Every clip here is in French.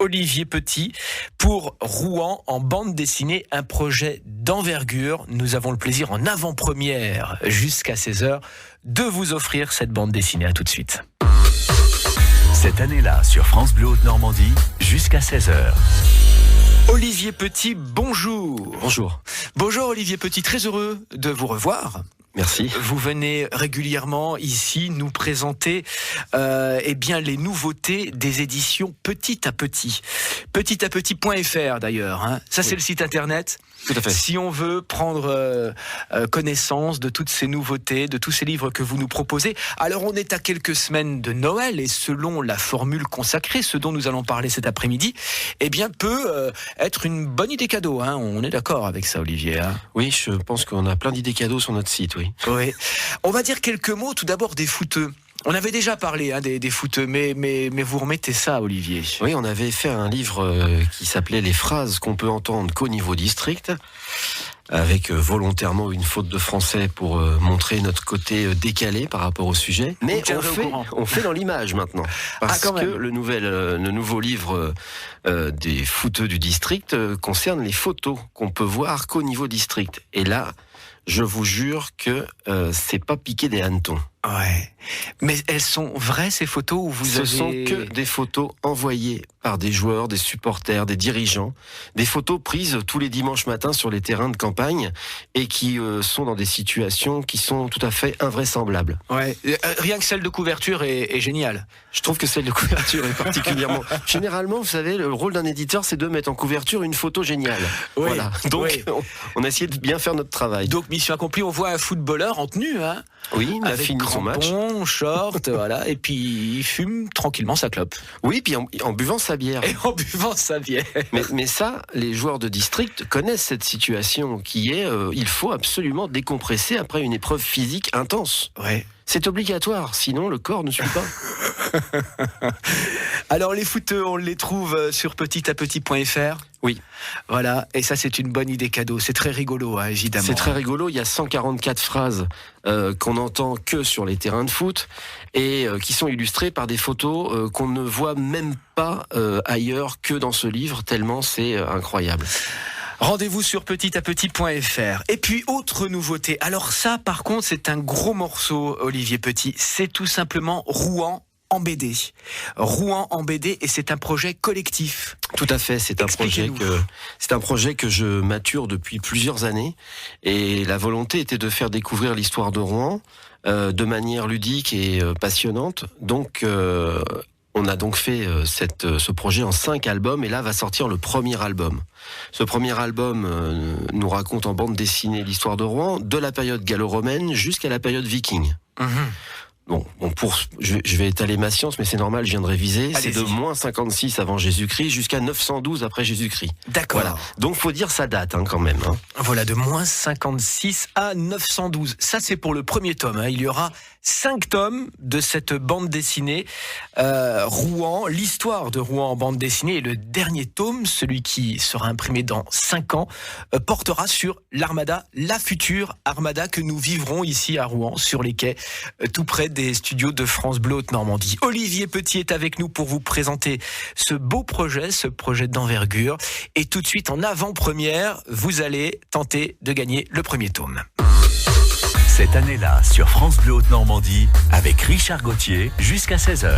Olivier Petit, pour Rouen en bande dessinée, un projet d'envergure. Nous avons le plaisir en avant-première jusqu'à 16h de vous offrir cette bande dessinée. À tout de suite. Cette année-là, sur France Bleu Haute-Normandie, jusqu'à 16h. Olivier Petit, bonjour. Bonjour. Bonjour Olivier Petit, très heureux de vous revoir. Merci. Vous venez régulièrement ici nous présenter les nouveautés des éditions Petit à Petit. Petit à petit.fr d'ailleurs. Hein. Ça, c'est le site internet. Tout à fait. Si on veut prendre connaissance de toutes ces nouveautés, de tous ces livres que vous nous proposez. Alors, on est à quelques semaines de Noël et selon la formule consacrée, ce dont nous allons parler cet après-midi, peut être une bonne idée cadeau. Hein. On est d'accord avec ça, Olivier. Hein. Oui, je pense qu'on a plein d'idées cadeaux sur notre site, oui. Oui. On va dire quelques mots tout d'abord des footeux. On avait déjà parlé des footeux, mais vous remettez ça, Olivier. Oui, on avait fait un livre qui s'appelait « Les phrases qu'on peut entendre qu'au niveau district », avec volontairement une faute de français pour montrer notre côté décalé par rapport au sujet. Mais on fait dans l'image maintenant. Parce que le nouveau livre des footeux du district concerne les photos qu'on peut voir qu'au niveau district. Et là, je vous jure que c'est pas piqué des hannetons. Ouais. Mais elles sont vraies, ces photos, ou Ce sont que des photos envoyées par des joueurs, des supporters, des dirigeants. Des photos prises tous les dimanches matins sur les terrains de campagne et qui sont dans des situations qui sont tout à fait invraisemblables. Ouais. Rien que celle de couverture est géniale. Je trouve que celle de couverture est particulièrement... Généralement, vous savez, le rôle d'un éditeur, c'est de mettre en couverture une photo géniale. Oui. Voilà. Donc, on a essayé de bien faire notre travail. Donc, mission accomplie, on voit un footballeur en tenue, hein. Oui, il a fini son match. Short, voilà, et puis il fume tranquillement sa clope. Oui, puis en buvant sa bière. Et en buvant sa bière. Mais ça, les joueurs de district connaissent cette situation qui est, il faut absolument décompresser après une épreuve physique intense. Ouais. C'est obligatoire, sinon le corps ne suit pas. Alors les footeux, on les trouve sur petitapetit.fr. Oui. Voilà, et ça c'est une bonne idée cadeau. C'est très rigolo, hein, évidemment. C'est très rigolo, il y a 144 phrases qu'on n'entend que sur les terrains de foot et qui sont illustrées par des photos qu'on ne voit même pas ailleurs que dans ce livre, tellement c'est incroyable. Rendez-vous sur petitapetit.fr. Et puis, autre nouveauté. Alors ça, par contre, c'est un gros morceau, Olivier Petit. C'est tout simplement Rouen en BD. Rouen en BD, et c'est un projet collectif. Tout à fait, c'est un projet que je mature depuis plusieurs années. Et la volonté était de faire découvrir l'histoire de Rouen de manière ludique et passionnante. Donc... on a donc fait ce projet en 5 albums et là va sortir le premier album. Ce premier album nous raconte en bande dessinée l'histoire de Rouen, de la période gallo-romaine jusqu'à la période viking. Bon, je vais étaler ma science, mais c'est normal, je viens de réviser. Allez-y. C'est de moins 56 avant Jésus-Christ jusqu'à 912 après Jésus-Christ. D'accord. Voilà. Donc faut dire sa date quand même. Hein. Voilà, de moins 56 à 912. Ça, c'est pour le premier tome. Hein. Il y aura 5 tomes de cette bande dessinée Rouen, l'histoire de Rouen en bande dessinée. Et le dernier tome, celui qui sera imprimé dans 5 ans, portera sur l'Armada, la future Armada que nous vivrons ici à Rouen, sur les quais, tout près des studios de France Bleu Haute-Normandie. Olivier Petit est avec nous pour vous présenter ce beau projet, ce projet d'envergure. Et tout de suite, en avant-première, vous allez tenter de gagner le premier tome. Cette année-là, sur France Bleu Haute-Normandie, avec Richard Gauthier, jusqu'à 16h.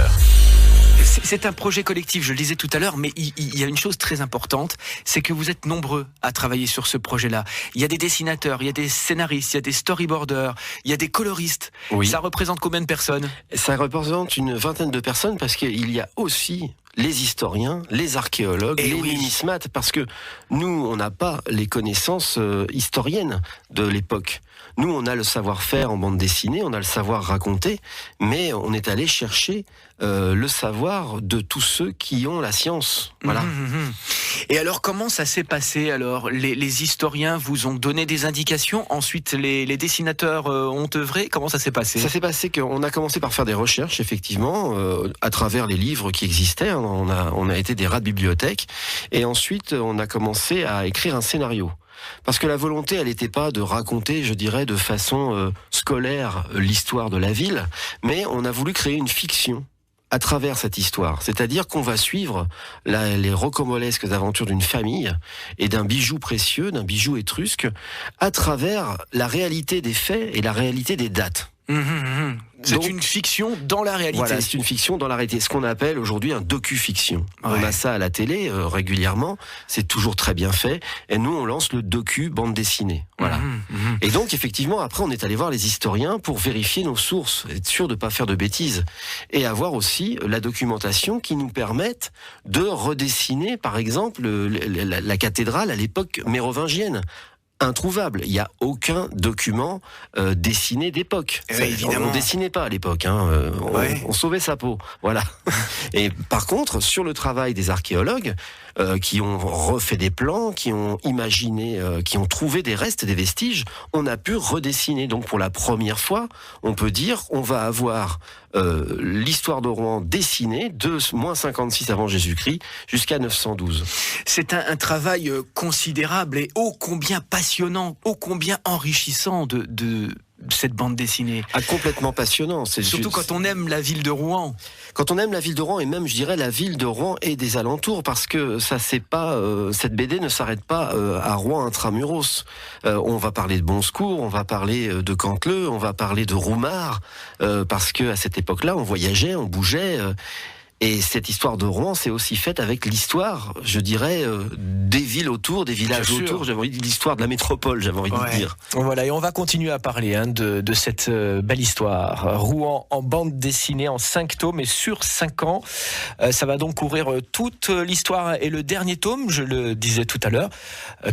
C'est un projet collectif, je le disais tout à l'heure, mais il y a une chose très importante, c'est que vous êtes nombreux à travailler sur ce projet-là. Il y a des dessinateurs, il y a des scénaristes, il y a des storyboarders, il y a des coloristes. Oui. Ça représente combien de personnes ? Ça représente une vingtaine de personnes parce qu'il y a aussi les historiens, les archéologues, les numismates, parce que nous, on n'a pas les connaissances historiennes de l'époque. Nous, on a le savoir-faire en bande dessinée, on a le savoir raconter, mais on est allé chercher le savoir de tous ceux qui ont la science. Voilà. Et alors, comment ça s'est passé ? Alors, les historiens vous ont donné des indications, ensuite les dessinateurs ont œuvré. Comment ça s'est passé ? Ça s'est passé qu'on a commencé par faire des recherches, effectivement, à travers les livres qui existaient. On a été des rats de bibliothèque. Et ensuite, on a commencé à écrire un scénario. Parce que la volonté, elle n'était pas de raconter, je dirais, de façon scolaire l'histoire de la ville, mais on a voulu créer une fiction à travers cette histoire. C'est-à-dire qu'on va suivre les rocambolesques aventures d'une famille et d'un bijou précieux, d'un bijou étrusque, à travers la réalité des faits et la réalité des dates. C'est une fiction dans la réalité. Voilà, c'est une fiction dans la réalité. Ce qu'on appelle aujourd'hui un docu-fiction. Ouais. On a ça à la télé régulièrement. C'est toujours très bien fait. Et nous, on lance le docu bande dessinée. Voilà. Et donc, effectivement, après, on est allé voir les historiens pour vérifier nos sources, être sûr de ne pas faire de bêtises. Et avoir aussi la documentation qui nous permette de redessiner, par exemple, la cathédrale à l'époque mérovingienne. Introuvable. Il n'y a aucun document dessiné d'époque. On ne dessinait pas à l'époque. On sauvait sa peau. Voilà. Et par contre, sur le travail des archéologues, qui ont refait des plans, qui ont imaginé, qui ont trouvé des restes, des vestiges, on a pu redessiner. Donc pour la première fois, on peut dire on va avoir l'histoire de Rouen dessinée de moins 56 avant Jésus-Christ jusqu'à 912. C'est un travail considérable et ô combien passionnant, ô combien enrichissant de cette bande dessinée. Complètement passionnant. Surtout quand on aime la ville de Rouen. Quand on aime la ville de Rouen et même, je dirais, la ville de Rouen et des alentours, parce que ça, c'est pas cette BD ne s'arrête pas à Rouen intramuros. On va parler de Bonsecours, on va parler de Canteleu, on va parler de Roumard, parce que à cette époque-là, on voyageait, on bougeait. Et cette histoire de Rouen, c'est aussi faite avec l'histoire, je dirais, des villes autour, des villages autour. J'avais envie de l'histoire de la métropole, j'avais envie de dire. Voilà, et on va continuer à parler de cette belle histoire. Rouen en bande dessinée en 5 tomes et sur 5 ans. Ça va donc couvrir toute l'histoire et le dernier tome, je le disais tout à l'heure,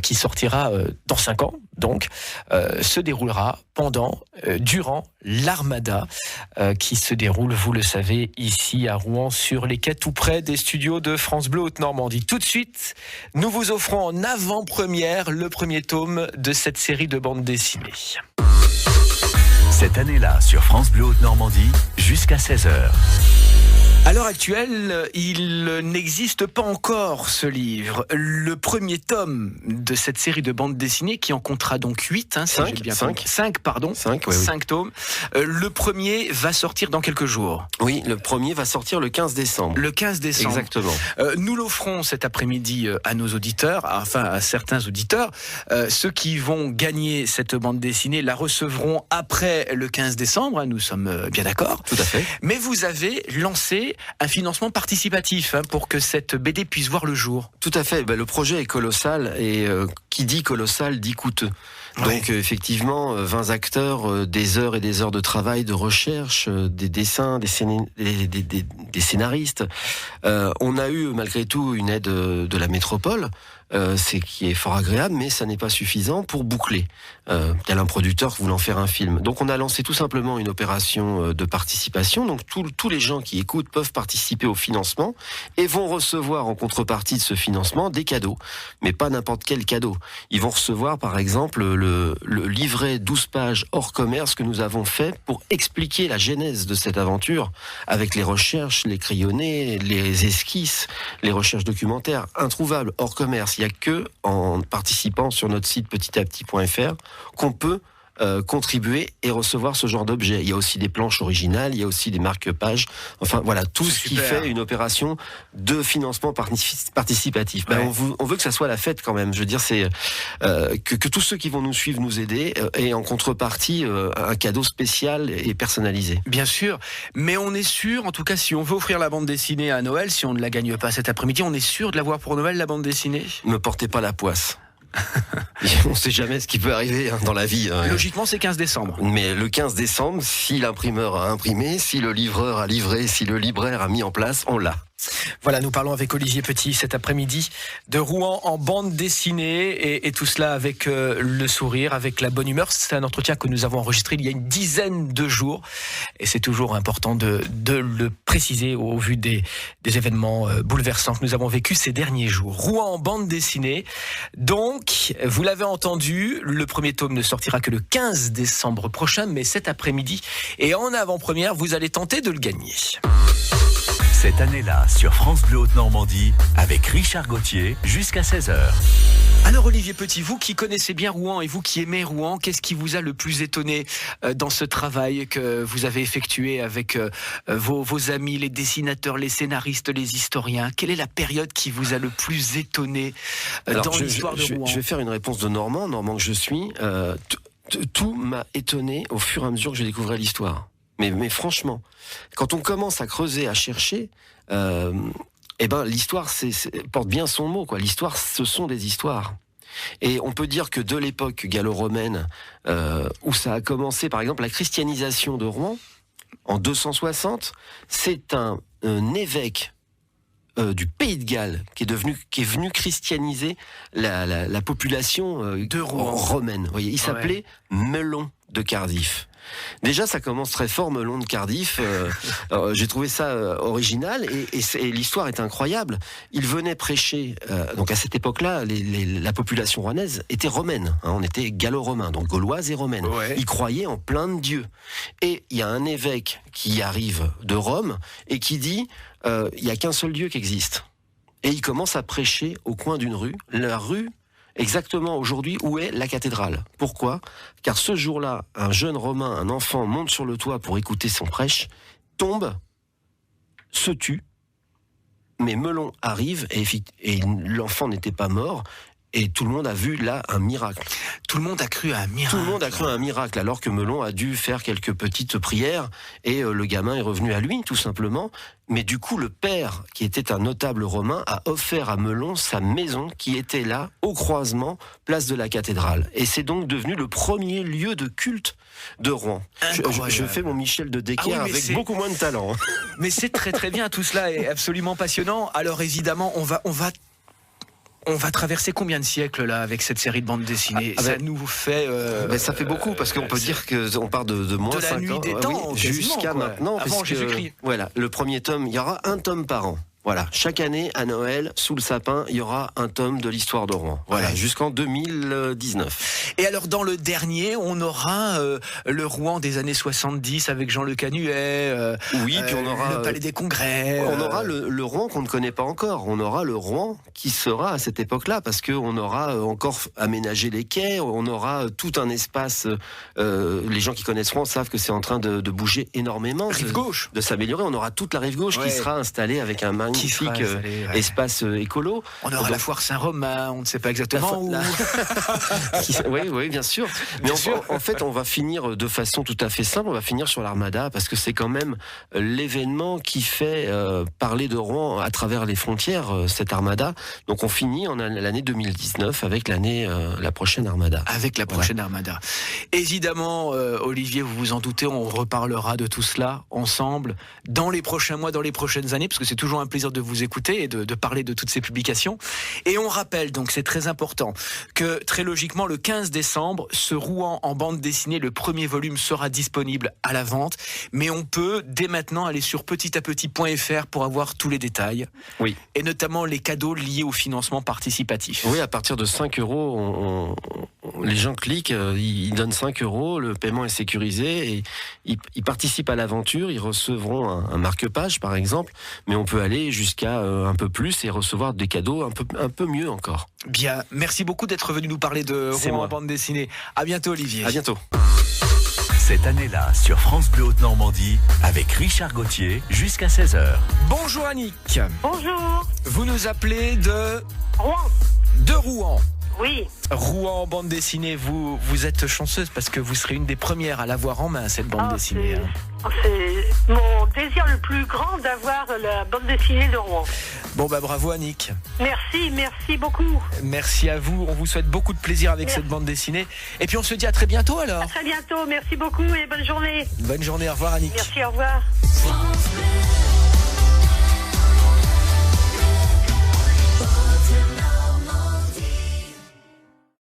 qui sortira dans 5 ans, donc, se déroulera durant l'Armada, qui se déroule, vous le savez, ici à Rouen, sur les quais tout près des studios de France Bleu Haute-Normandie. Tout de suite, nous vous offrons en avant-première le premier tome de cette série de bandes dessinées. Cette année-là, sur France Bleu Haute-Normandie, jusqu'à 16h. À l'heure actuelle, il n'existe pas encore ce livre. Le premier tome de cette série de bandes dessinées, qui en comptera donc 8, si j'ai bien compris. 5 tomes. Le premier va sortir dans quelques jours. Oui, le premier va sortir le 15 décembre. Le 15 décembre. Exactement. Nous l'offrons cet après-midi à nos auditeurs, enfin à certains auditeurs. Ceux qui vont gagner cette bande dessinée la recevront après le 15 décembre, nous sommes bien d'accord. Tout à fait. Mais vous avez lancé un financement participatif pour que cette BD puisse voir le jour. Tout à fait. Le projet est colossal et qui dit colossal dit coûteux. Donc effectivement, 20 acteurs, des heures et des heures de travail, de recherche, des dessins, des scénaristes. On a eu malgré tout une aide de la métropole. C'est qui est fort agréable, mais ça n'est pas suffisant pour boucler. Tel un producteur voulant faire un film. Donc on a lancé tout simplement une opération de participation. Donc tous les gens qui écoutent peuvent participer au financement et vont recevoir en contrepartie de ce financement des cadeaux. Mais pas n'importe quel cadeau. Ils vont recevoir par exemple le livret 12 pages hors commerce que nous avons fait pour expliquer la genèse de cette aventure avec les recherches, les crayonnés, les esquisses, les recherches documentaires introuvables hors commerce. Il n'y a que en participant sur notre site petitappetit.fr qu'on peut contribuer et recevoir ce genre d'objet. Il y a aussi des planches originales, il y a aussi des marque-pages. Enfin voilà, tout ce qui fait une opération de financement participatif. On veut que ça soit la fête quand même. Je veux dire, c'est que tous ceux qui vont nous suivre, nous aider, et en contrepartie un cadeau spécial et personnalisé. Bien sûr, mais on est sûr, en tout cas, si on veut offrir la bande dessinée à Noël, si on ne la gagne pas cet après-midi, on est sûr de l'avoir pour Noël, la bande dessinée. Ne portez pas la poisse. On ne sait jamais ce qui peut arriver dans la vie. Logiquement, c'est 15 décembre. Mais le 15 décembre, si l'imprimeur a imprimé, si le livreur a livré, si le libraire a mis en place, on l'a. Voilà, nous parlons avec Olivier Petit cet après-midi de Rouen en bande dessinée et tout cela avec le sourire, avec la bonne humeur. C'est un entretien que nous avons enregistré il y a une dizaine de jours et c'est toujours important de le préciser au vu des événements bouleversants que nous avons vécus ces derniers jours. Rouen en bande dessinée. Donc, vous l'avez entendu, le premier tome ne sortira que le 15 décembre prochain, mais cet après-midi et en avant-première, vous allez tenter de le gagner. Cette année-là, sur France Bleu Haute-Normandie, avec Richard Gauthier, jusqu'à 16h. Alors Olivier Petit, vous qui connaissez bien Rouen et vous qui aimez Rouen, qu'est-ce qui vous a le plus étonné dans ce travail que vous avez effectué avec vos amis, les dessinateurs, les scénaristes, les historiens? Quelle est la période qui vous a le plus étonné dans l'histoire de Rouen? Je vais faire une réponse de Normand que je suis. Tout m'a étonné au fur et à mesure que je découvrais l'histoire. Mais franchement, quand on commence à creuser, à chercher, l'histoire porte bien son mot, quoi. L'histoire, ce sont des histoires. Et on peut dire que de l'époque gallo-romaine, où ça a commencé, par exemple, la christianisation de Rouen, en 260, c'est un évêque du Pays de Galles qui est venu christianiser la population de Rouen romaine. Vous voyez, il s'appelait Melon de Cardiff. Déjà, ça commence très fort, Melon de Cardiff. J'ai trouvé ça original et l'histoire est incroyable. Il venait prêcher. Donc à cette époque-là, la population rouennaise était romaine. On était gallo-romain, donc gauloise et romaine. Ouais. Ils croyaient en plein de dieux. Et il y a un évêque qui arrive de Rome et qui dit il n'y a qu'un seul Dieu qui existe. Et il commence à prêcher au coin d'une rue. La rue, exactement aujourd'hui, où est la cathédrale. Pourquoi ? Car ce jour-là, un jeune Romain, un enfant, monte sur le toit pour écouter son prêche, tombe, se tue, mais Melon arrive et l'enfant n'était pas mort. Et tout le monde a vu là un miracle. Tout le monde a cru à un miracle. Tout le monde a cru à un miracle, alors que Melon a dû faire quelques petites prières et le gamin est revenu à lui, tout simplement. Mais du coup, le père, qui était un notable romain, a offert à Melon sa maison qui était là, au croisement, place de la cathédrale. Et c'est donc devenu le premier lieu de culte de Rouen. Je fais mon Michel de Decker avec beaucoup moins de talent. Mais c'est très très bien, tout cela est absolument passionnant. Alors évidemment, on va traverser combien de siècles là avec cette série de bandes dessinées? Ça nous fait... ça fait beaucoup parce qu'on peut dire qu'on part de moins 5 ans. De la nuit des temps, jusqu'à maintenant. Avant Jésus-Christ. Voilà, le premier tome, il y aura un tome par an. Voilà, chaque année, à Noël, sous le sapin, il y aura un tome de l'histoire de Rouen. Voilà, jusqu'en 2019. Et alors, dans le dernier, on aura le Rouen des années 70 avec Jean Le Canuet. Oui, puis on aura le Palais des Congrès. On aura le Rouen qu'on ne connaît pas encore. On aura le Rouen qui sera à cette époque-là, parce qu'on aura encore aménagé les quais, on aura tout un espace. Les gens qui connaissent Rouen savent que c'est en train de bouger énormément. Rive gauche. De s'améliorer. On aura toute la rive gauche qui sera installée avec un magnifique espace écolo. On aura la foire Saint-Romain, on ne sait pas exactement où. Oui, bien sûr. Mais en fait, on va finir de façon tout à fait simple. On va finir sur l'Armada parce que c'est quand même l'événement qui fait parler de Rouen à travers les frontières, cette Armada. Donc on finit en l'année 2019 avec la prochaine Armada. Avec la prochaine Armada. Évidemment, Olivier, vous vous en doutez, on reparlera de tout cela ensemble dans les prochains mois, dans les prochaines années, parce que c'est toujours un plaisir de vous écouter et de parler de toutes ces publications. Et on rappelle, donc c'est très important, que très logiquement, le 15 décembre, ce Rouen en bande dessinée, le premier volume sera disponible à la vente, mais on peut dès maintenant aller sur petitapetit.fr pour avoir tous les détails. Oui. Et notamment les cadeaux liés au financement participatif. Oui, à partir de 5 €, les gens cliquent, ils donnent 5 €, le paiement est sécurisé et ils participent à l'aventure, ils recevront un marque-page par exemple, mais on peut aller jusqu'à un peu plus et recevoir des cadeaux un peu mieux encore. Bien, merci beaucoup d'être venu nous parler de Rouen en bande dessinée. À bientôt Olivier. À bientôt. Cette année-là, sur France Bleu Haute-Normandie, avec Richard Gauthier, jusqu'à 16h. Bonjour Annick. Bonjour. Vous nous appelez de... Rouen. De Rouen. Oui. Rouen en bande dessinée, vous êtes chanceuse parce que vous serez une des premières à l'avoir en main, cette bande dessinée. C'est mon désir le plus grand d'avoir la bande dessinée de Rouen. Bon bravo Annick. Merci beaucoup. Merci à vous, on vous souhaite beaucoup de plaisir avec cette bande dessinée. Et puis on se dit à très bientôt alors. À très bientôt, merci beaucoup et bonne journée. Bonne journée, au revoir Annick. Merci, au revoir.